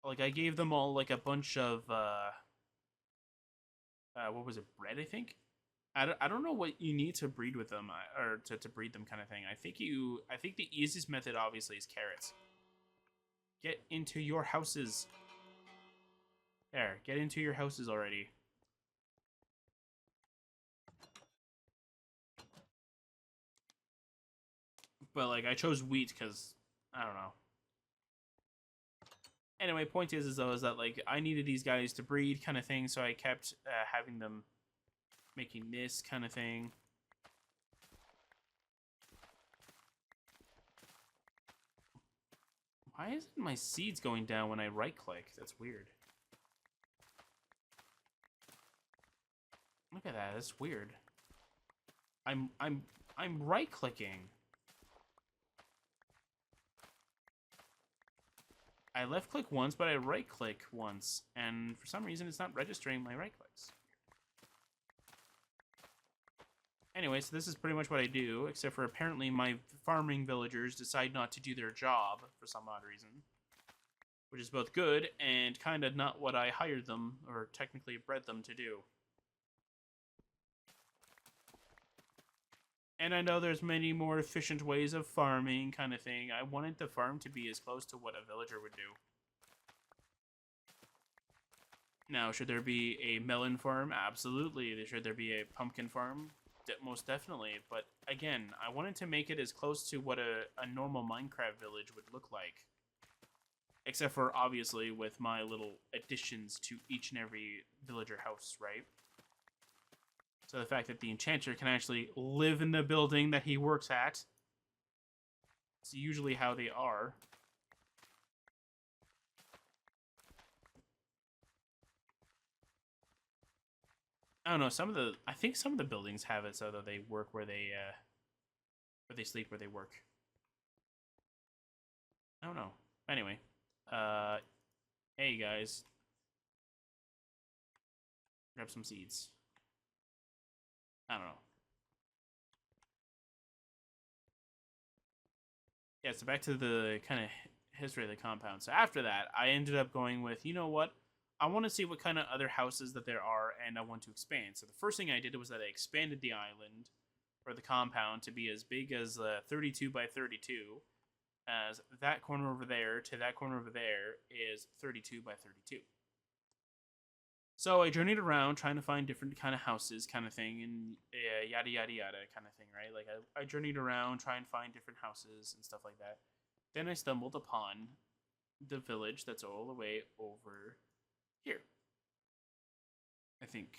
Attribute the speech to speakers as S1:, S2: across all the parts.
S1: Like, I gave them all, like, a bunch of, what was it, bread, I think? I don't know what you need to breed with them, or to breed them kind of thing. I think the easiest method, obviously, is carrots. Get into your houses. There, get into your houses already. But, like, I chose wheat because, I don't know. Anyway, point is though, is that, like, I needed these guys to breed kind of thing, so I kept having them making this kind of thing. Why isn't my seeds going down when I right-click? That's weird. Look at that. That's weird. I'm right-clicking. I left-click once, but I right-click once, and for some reason it's not registering my right-clicks. Anyway, so this is pretty much what I do, except for apparently my farming villagers decide not to do their job for some odd reason. Which is both good and kind of not what I hired them, or technically bred them to do. And I know there's many more efficient ways of farming kind of thing. I wanted the farm to be as close to what a villager would do. Now, should there be a melon farm? Absolutely. Should there be a pumpkin farm? Most definitely. But again, I wanted to make it as close to what a normal Minecraft village would look like. Except for, obviously, with my little additions to each and every villager house, right? So the fact that the enchanter can actually live in the building that he works at. It's usually how they are. I don't know, I think some of the buildings have it so that they work where they sleep, where they work. I don't know. Anyway. Hey guys. Grab some seeds. I don't know. Yeah, so back to the kind of history of the compound. So after that, I ended up going with, you know what? I want to see what kind of other houses that there are, and I want to expand. So the first thing I did was that I expanded the island, or the compound, to be as big as 32 by 32, as that corner over there to that corner over there is 32 by 32. So I journeyed around trying to find different kind of houses, kind of thing, and yada yada yada kind of thing, right? Like I journeyed around trying to find different houses and stuff like that. Then I stumbled upon the village that's all the way over here. I think,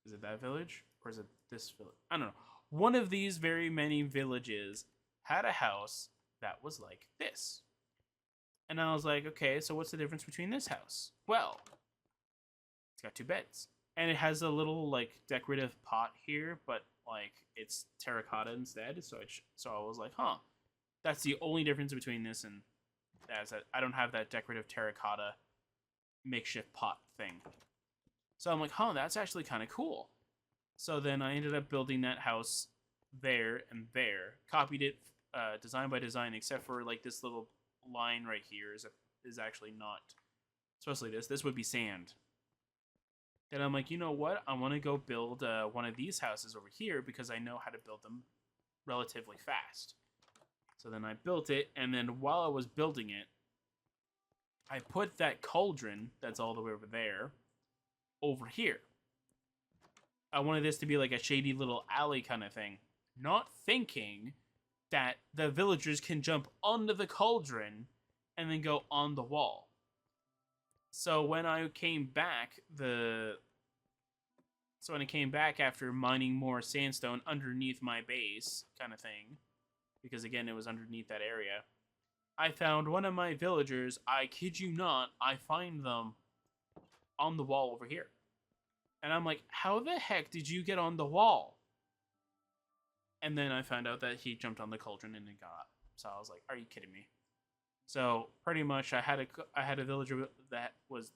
S1: is it that village or is it this village? I don't know. One of these very many villages had a house that was like this. And I was like, okay, so what's the difference between this house? Well, it's got two beds. And it has a little, like, decorative pot here, but, like, it's terracotta instead. So I was like, huh. That's the only difference between this and that. I don't have that decorative terracotta makeshift pot thing. So I'm like, huh, that's actually kind of cool. So then I ended up building that house there and there. Copied it design by design, except for, like, this little line right here is actually not. Especially this. This would be sand. Then I'm like, you know what? I want to go build one of these houses over here because I know how to build them relatively fast. So then I built it, and then while I was building it, I put that cauldron that's all the way over there over here. I wanted this to be like a shady little alley kind of thing. Not thinking that the villagers can jump onto the cauldron and then go on the wall. So when I came back, after mining more sandstone underneath my base, kind of thing, because again it was underneath that area, I found one of my villagers. I kid you not, I find them on the wall over here, and I'm like, how the heck did you get on the wall? And then I found out that he jumped on the cauldron and it got up. So I was like, are you kidding me? So pretty much, I had a villager that was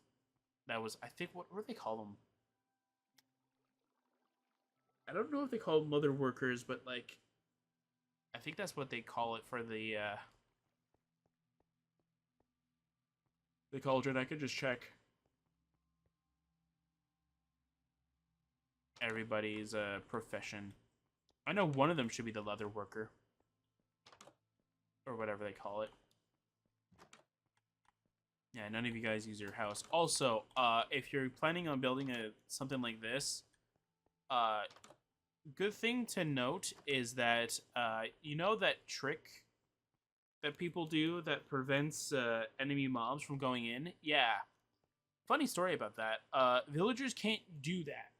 S1: I think what do they call them? I don't know if they call them mother workers, but like I think that's what they call it for the the cauldron, I could just check everybody's profession. I know one of them should be the leather worker. Or whatever they call it. Yeah, none of you guys use your house. Also, if you're planning on building something like this, good thing to note is that you know that trick that people do that prevents enemy mobs from going in? Yeah. Funny story about that. Villagers can't do that.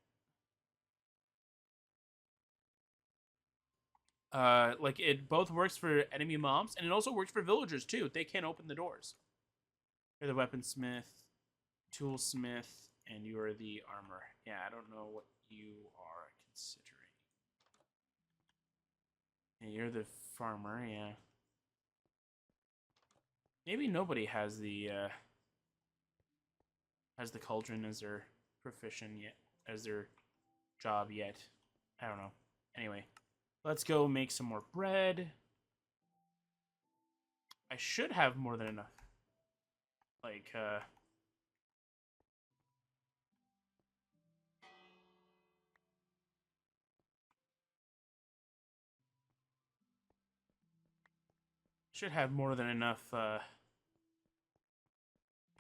S1: Like it both works for enemy mobs and it also works for villagers too. They can't open the doors. You're the weaponsmith, toolsmith, and you are the armor. Yeah, I don't know what you are considering. And you're the farmer, yeah. Maybe nobody has the cauldron as their profession yet, as their job yet. I don't know. Anyway, let's go make some more bread. I should have more than enough. Like, should have more than enough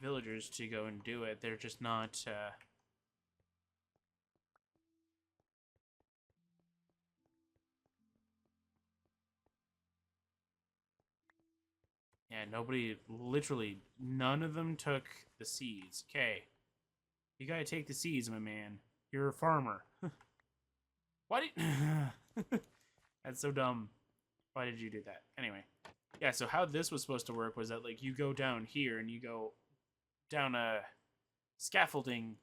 S1: villagers to go and do it. They're just not. Yeah, nobody. Literally, none of them took the seeds. Okay, you gotta take the seeds, my man. You're a farmer. Why did? That's so dumb. Why did you do that? Anyway, yeah. So how this was supposed to work was that like you go down here and you go down a scaffolding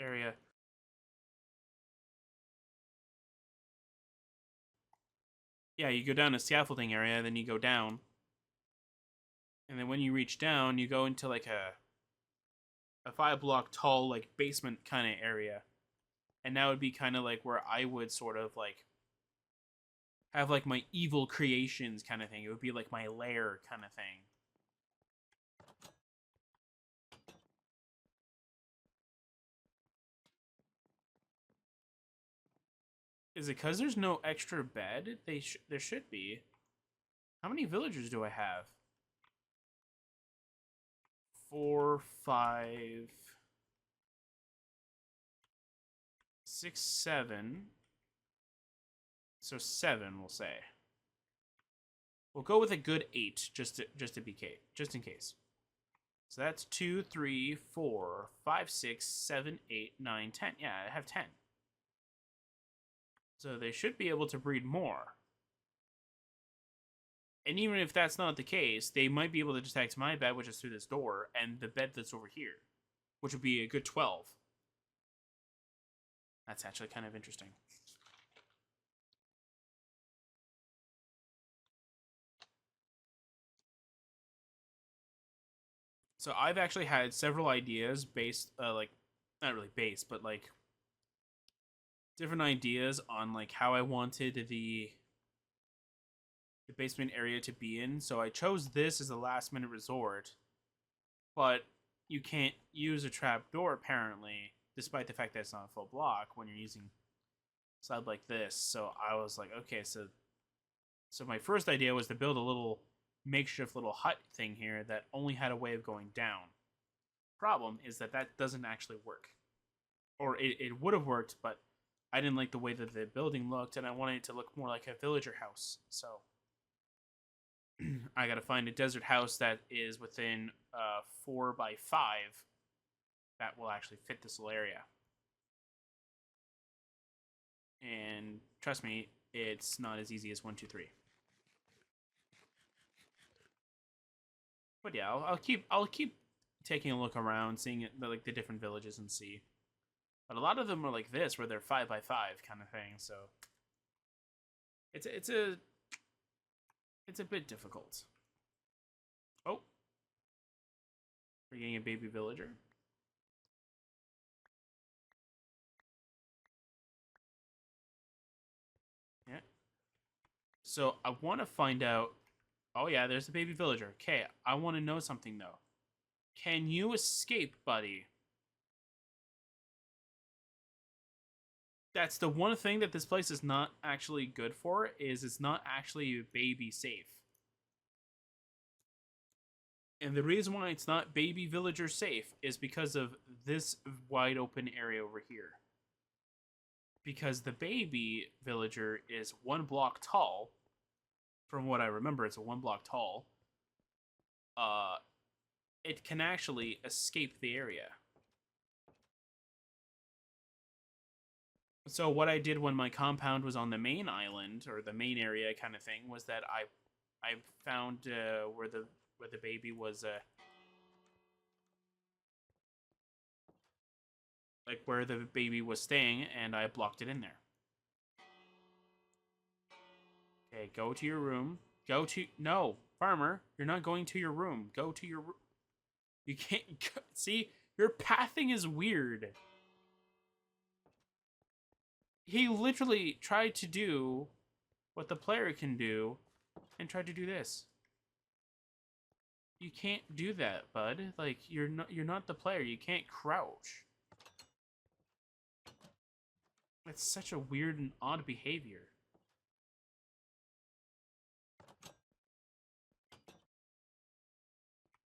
S1: area. Yeah, you go down a scaffolding area, then you go down, and then when you reach down, you go into like a 5 block tall like basement kind of area, and that would be kind of like where I would sort of like have like my evil creations kind of thing. It would be like my lair kind of thing. Is it because there's no extra bed? There should be. How many villagers do I have? 4, 5, 6, 7. So 7, we'll say. We'll go with a good 8, just in case. So that's 2, 3, 4, 5, 6, 7, 8, 9, 10. Yeah, I have 10. So they should be able to breed more. And even if that's not the case, they might be able to detect my bed, which is through this door, and the bed that's over here, which would be a good 12. That's actually kind of interesting. So I've actually had several ideas based, like, not really based, but like different ideas on like how I wanted the basement area to be in. So I chose this as a last minute resort, but you can't use a trap door apparently, despite the fact that it's not a full block when you're using a slab like this. So I was like, okay, so my first idea was to build a little makeshift little hut thing here that only had a way of going down. Problem is that doesn't actually work. Or it would have worked, but I didn't like the way that the building looked, and I wanted it to look more like a villager house. So I gotta find a desert house that is within 4 by 5 that will actually fit this little area. And trust me, it's not as easy as 1, 2, 3. But yeah, I'll keep taking a look around, seeing it, like the different villages and see. But a lot of them are like this, where they're 5 by 5 kind of thing. So it's a bit difficult. Oh, we're getting a baby villager. Yeah. So I want to find out Oh yeah, there's a baby villager. Okay, I want to know something though. Can you escape, buddy? That's the one thing that this place is not actually good for, is it's not actually baby safe. And the reason why it's not baby villager safe is because of this wide open area over here. Because the baby villager is 1 block tall. From what I remember, it's a 1 block tall. Uh, it can actually escape the area. So what I did when my compound was on the main island or the main area kind of thing was that I found where the baby was like where the baby was staying, and I blocked it in there. Okay, go to your room. Go to no farmer. You're not going to your room. Go to your. You can't see your pathing is weird. He literally tried to do what the player can do and tried to do this. You can't do that, bud. Like you're not the player. You can't crouch. It's such a weird and odd behavior.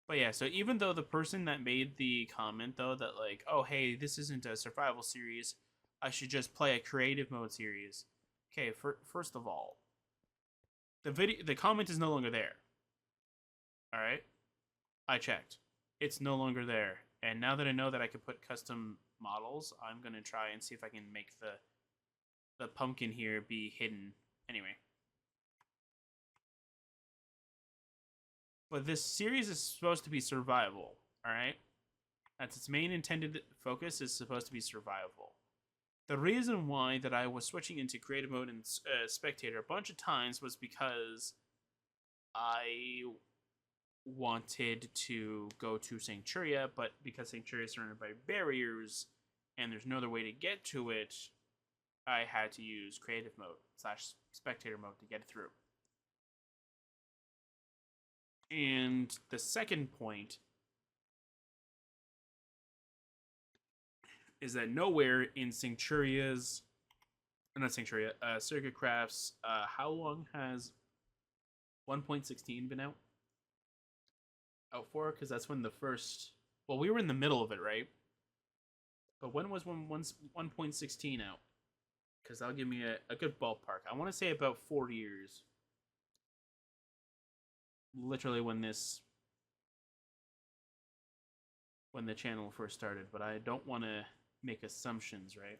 S1: But yeah, so even though the person that made the comment though that like, oh hey, this isn't a survival series, I should just play a creative mode series. Okay, first of all, the comment is no longer there. All right, I checked, it's no longer there, and now that I know that I can put custom models, I'm gonna try and see if I can make the pumpkin here be hidden. Anyway, but this series is supposed to be survival. All right, that's its main intended focus, is supposed to be survival. The reason why that I was switching into creative mode and spectator a bunch of times was because I wanted to go to Sancturia, but because Sancturia is surrounded by barriers and there's no other way to get to it, I had to use creative mode / spectator mode to get it through. And the second point is that nowhere in Sancturia's, not Sancturia, Sercacraft's, how long has 1.16 been out? Out for? Because that's when the first, well, we were in the middle of it, right? But when was 1.16 out? Because that'll give me a good ballpark. I want to say about 4 years. Literally when the channel first started, but I don't want to make assumptions, right?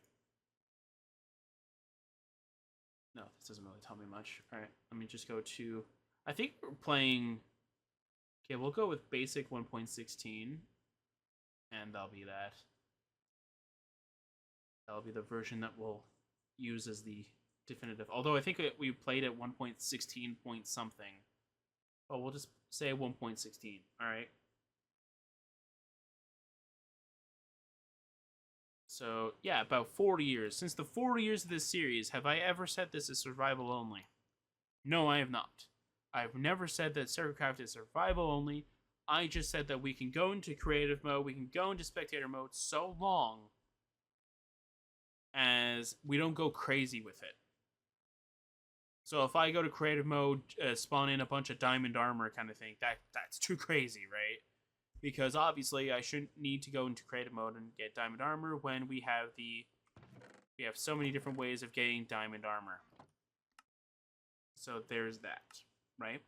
S1: No, this doesn't really tell me much. All right, let me just go to, I think we're playing, okay, we'll go with basic 1.16, and that'll be that. That'll be the version that we'll use as the definitive. Although I think we played at 1.16 point something. Oh, we'll just say 1.16, all right? So, yeah, about 40 years. Since the 40 years of this series, have I ever said this is survival only? No, I have not. I've never said that Sercacraft is survival only. I just said that we can go into creative mode, we can go into spectator mode so long as we don't go crazy with it. So if I go to creative mode, spawn in a bunch of diamond armor kind of thing, that's too crazy, right? Because obviously I shouldn't need to go into creative mode and get diamond armor when we have so many different ways of getting diamond armor. So there's that, right?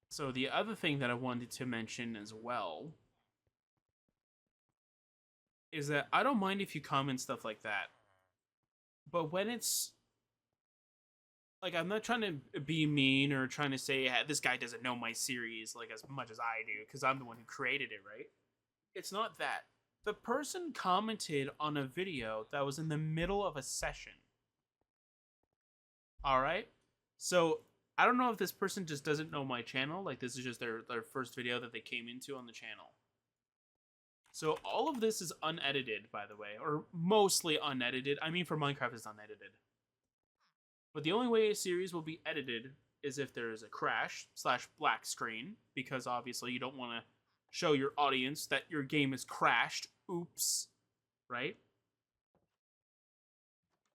S1: So the other thing that I wanted to mention as well is that I don't mind if you comment stuff like that. But when it's like, I'm not trying to be mean or trying to say, hey, this guy doesn't know my series like as much as I do because I'm the one who created it, right? It's not that. The person commented on a video that was in the middle of a session. All right? So I don't know if this person just doesn't know my channel. Like, this is just their first video that they came into on the channel. So all of this is unedited, by the way, or mostly unedited. I mean, for Minecraft, it's unedited. But the only way a series will be edited is if there is a crash slash black screen, because obviously you don't want to show your audience that your game is crashed. Oops, right?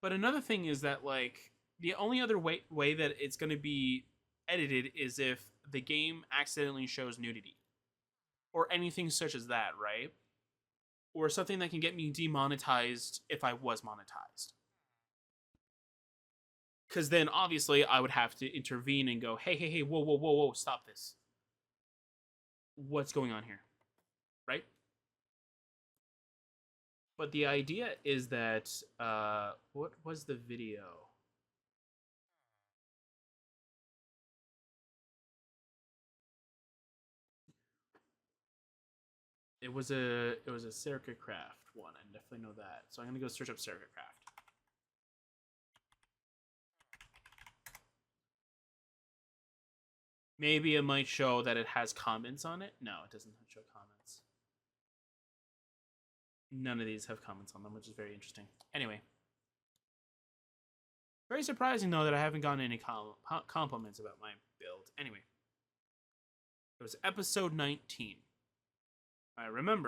S1: But another thing is that like the only other way that it's going to be edited is if the game accidentally shows nudity or anything such as that, right? Or something that can get me demonetized if I was monetized. Because then obviously I would have to intervene and go, hey, hey, hey, whoa, whoa, whoa, whoa, stop this. What's going on here? Right? But the idea is that, what was the video? It was a Sercacraft one. I definitely know that. So I'm gonna go search up Sercacraft. Maybe it might show that it has comments on it. No, it doesn't show comments. None of these have comments on them, which is very interesting. Anyway. Very surprising, though, that I haven't gotten any compliments about my build. Anyway. It was episode 19. I remember.